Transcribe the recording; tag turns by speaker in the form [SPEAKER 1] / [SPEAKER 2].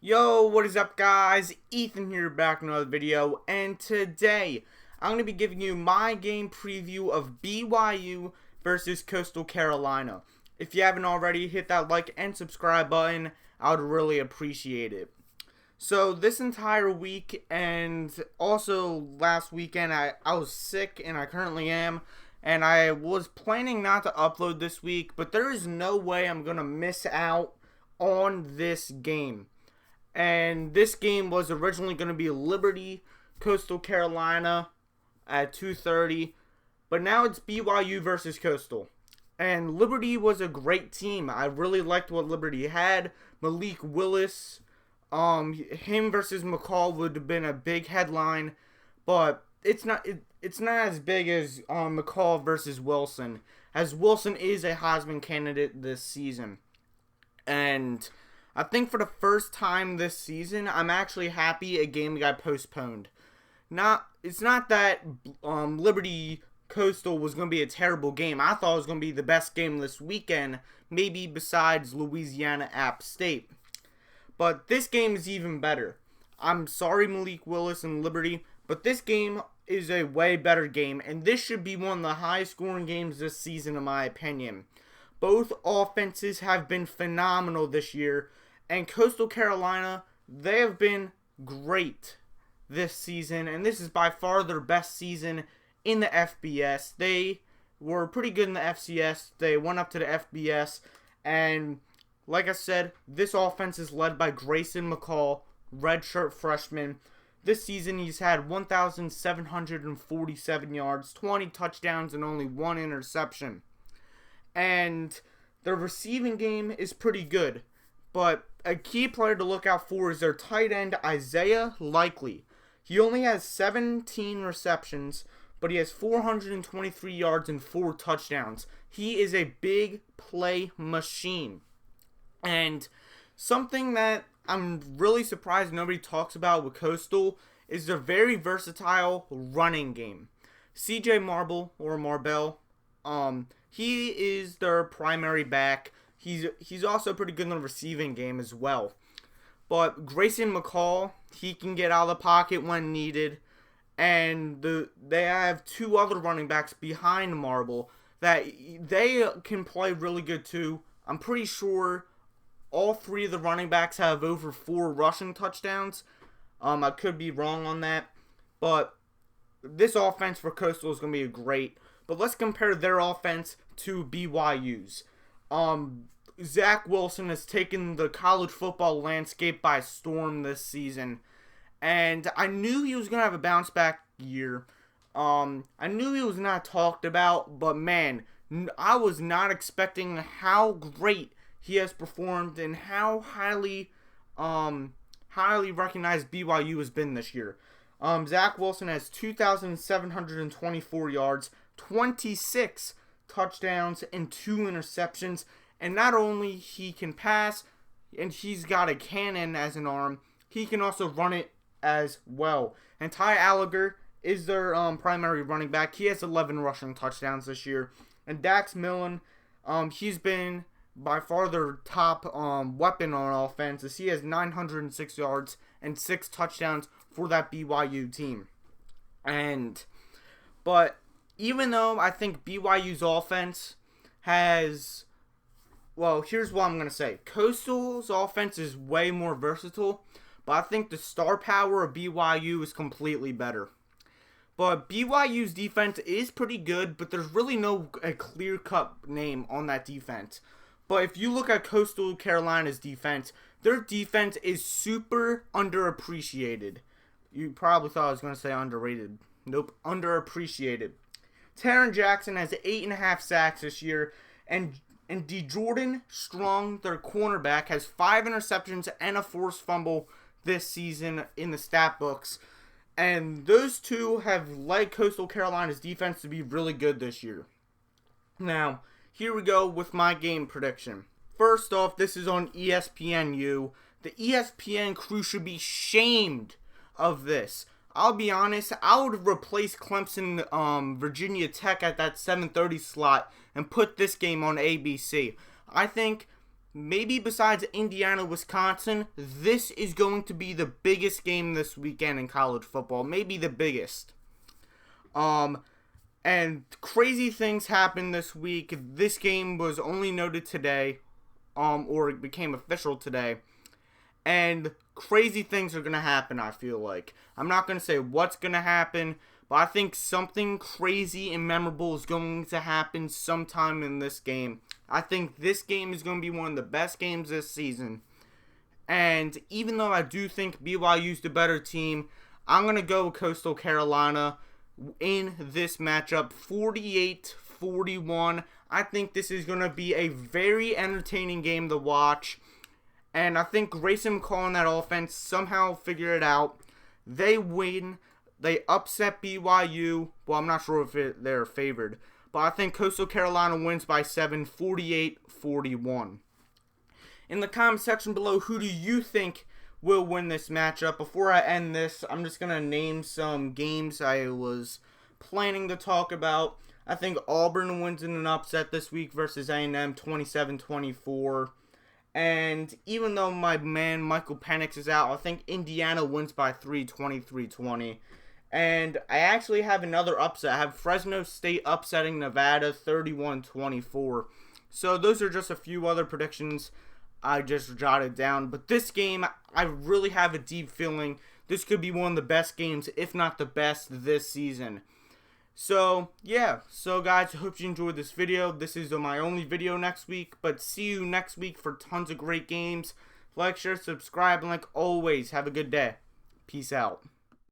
[SPEAKER 1] Yo, what is up guys? Ethan here back in another video, and today I'm going to be giving you my game preview of BYU versus Coastal Carolina. If you haven't already, hit that like and subscribe button. I would really appreciate it. So this entire week and also last weekend I was sick, and I currently am, and I was planning not to upload this week, but there is no way I'm going to miss out on this game. And this game was originally going to be Liberty, Coastal Carolina at 2:30. But now it's BYU versus Coastal. And Liberty was a great team. I really liked what Liberty had. Malik Willis, him versus McCall would have been a big headline. But it's not as big as McCall versus Wilson, as Wilson is a Heisman candidate this season. And I think for the first time this season, I'm actually happy a game got postponed. It's not that Liberty Coastal was going to be a terrible game. I thought it was going to be the best game this weekend, maybe besides Louisiana App State. But this game is even better. I'm sorry, Malik Willis and Liberty, but this game is a way better game, and this should be one of the highest scoring games this season in my opinion. Both offenses have been phenomenal this year. And Coastal Carolina, they have been great this season, and this is by far their best season in the FBS. They were pretty good in the FCS. They went up to the FBS, and like I said, this offense is led by Grayson McCall, redshirt freshman. This season, he's had 1,747 yards, 20 touchdowns, and only 1 interception. And their receiving game is pretty good. But a key player to look out for is their tight end, Isaiah Likely. He only has 17 receptions, but he has 423 yards and 4 touchdowns. He is a big play machine. And something that I'm really surprised nobody talks about with Coastal is their very versatile running game. CJ Marble, he is their primary back. He's also pretty good in the receiving game as well. But Grayson McCall, he can get out of the pocket when needed. And they have 2 other running backs behind Marble that they can play really good too. I'm pretty sure all 3 of the running backs have over 4 rushing touchdowns. I could be wrong on that. But this offense for Coastal is going to be great. But let's compare their offense to BYU's. Zach Wilson has taken the college football landscape by storm this season, and I knew he was going to have a bounce back year. I knew he was not talked about, but man, I was not expecting how great he has performed and how highly recognized BYU has been this year. Zach Wilson has 2,724 yards, 26 touchdowns, and 2 interceptions. And not only he can pass, and he's got a cannon as an arm, he can also run it as well. And Ty Alliger is their primary running back. He has 11 rushing touchdowns this year. And Dax Millen, he's been by far their top weapon on offense, as he has 906 yards and 6 touchdowns for that BYU team. But even though I think BYU's offense has... Well, here's what I'm going to say. Coastal's offense is way more versatile, but I think the star power of BYU is completely better. But BYU's defense is pretty good, but there's really no a clear-cut name on that defense. But if you look at Coastal Carolina's defense, their defense is super underappreciated. You probably thought I was going to say underrated. Nope, underappreciated. Taron Jackson has 8.5 sacks this year, and DeJordan Strong, their cornerback, has 5 interceptions and a forced fumble this season in the stat books. And those two have led Coastal Carolina's defense to be really good this year. Now, here we go with my game prediction. First off, this is on ESPNU. The ESPN crew should be shamed of this. I'll be honest, I would replace Clemson, Virginia Tech at that 7:30 slot and put this game on ABC. I think maybe besides Indiana, Wisconsin, this is going to be the biggest game this weekend in college football. Maybe the biggest. And crazy things happened this week. This game was only noted today, or it became official today. And crazy things are going to happen, I feel like. I'm not going to say what's going to happen, but I think something crazy and memorable is going to happen sometime in this game. I think this game is going to be one of the best games this season. And even though I do think BYU's the better team, I'm going to go with Coastal Carolina in this matchup, 48-41. I think this is going to be a very entertaining game to watch. And I think Grayson McCall and that offense somehow figure it out. They win. They upset BYU. Well, I'm not sure if they're favored. But I think Coastal Carolina wins by 7, 48-41. In the comment section below, who do you think will win this matchup? Before I end this, I'm just going to name some games I was planning to talk about. I think Auburn wins in an upset this week versus A&M, 27-24. And even though my man Michael Penix is out, I think Indiana wins by 3, 23-20. And I actually have another upset. I have Fresno State upsetting Nevada, 31-24. So those are just a few other predictions I just jotted down. But this game, I really have a deep feeling this could be one of the best games, if not the best, this season. So, yeah. So, guys, I hope you enjoyed this video. This is my only video next week. But see you next week for tons of great games. Like, share, subscribe, and like always, have a good day. Peace out.